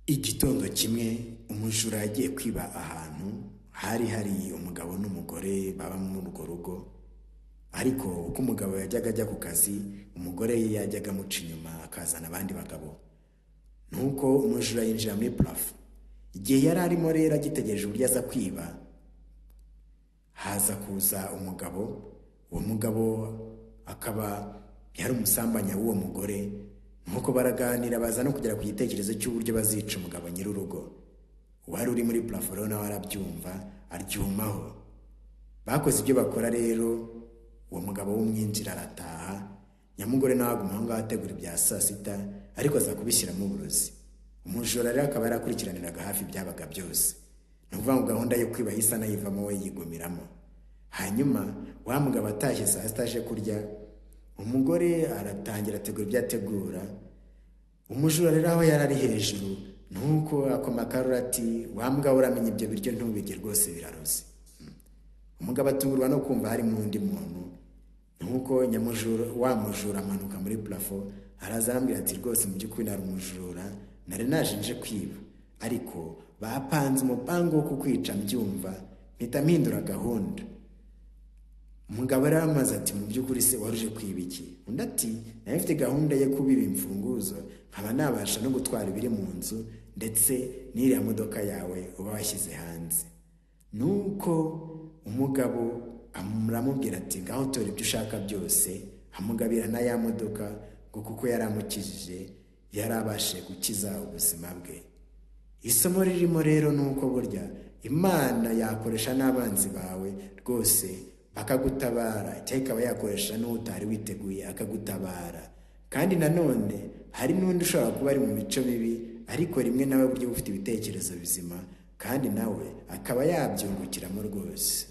Igitondo kimwe umujura yagiye kwiba ahantu hari umugabo n'umugore baba muri urwo rugo, ariko uko umugabo yajyaga ajya ku kazi umugore yajyaga amuca inyuma akazana abandi bagabo. Nuko umujura yinjira muri plafo. Igihe yari arimo rero agitegereje uburyo aza kwiba, haza kuza umugabo. Uwo mugabo akaba yari umusambanya w'uwo mugore. Nuko baraganira baza no kugera ku gitekerezo cy'uburyo bazica umugabo nyir'urugo. Uwari uri muri plafo rero nawe arabyumva aryumaho. Bakoze ibyo bakora rero, uwo mugabo w'umwinjira arataha. Nyamugore nawe aguma aho ngaho ategura ibya saa sita, ariko aza kubishyiramo uburozi. Umujura rero akaba yarakurikiraniraga hafi ibyabaga byose. Ni ukuvuga ngo gahunda yo kwiba yisa nayivamo we yigumiramo. Hanyuma wa mugabo atashye saa sita aje kurya, umugore aratangira ategura ibyo ategura. Umujura rero aho yari ari hejuru, nuko akoma akarura ati, wa mugabo uramenye ibyo biryo ntubirye rwose biraroze. Umugabo atungurwa no kumva harimo undi muntu. Nuko wa mujura amanuka muri plafo, araza arambwira ati, rwose mu by'ukuri nari umujura, nari naje nje kwiba, ariko bapanze umupango wo kukwica mbyumva, mpita mpindura gahunda. Umugabo rero amaze ati, mu by'ukuri se waruje kwiba iki? Undi ati, nari mfite gahunda yo kubiba imfunguzo, nkaba nabasha no gutwara ibiri mu nzu, ndetse n'iriya modoka yawe uba washyize hanze. Nuko umugabo aramubwira ati, ngaho tora ibyo ushaka byose, amugabira na ya modoka, ngo kuko yari amukijije, yari abashe gukiza ubuzima bwe. Isomo ririmo rero nuko burya Imana yakoresha n'abanzi bawe rwose bakagutabara, cyangwa ikaba yakoresha n'utari witeguye akagutabara. Kandi nanone hari n'undi ushobora kuba ari mu mico mibi, ariko rimwe nawe buryo ufite ibitekerezo bizima, kandi nawe akaba yabyungukiramo rwose.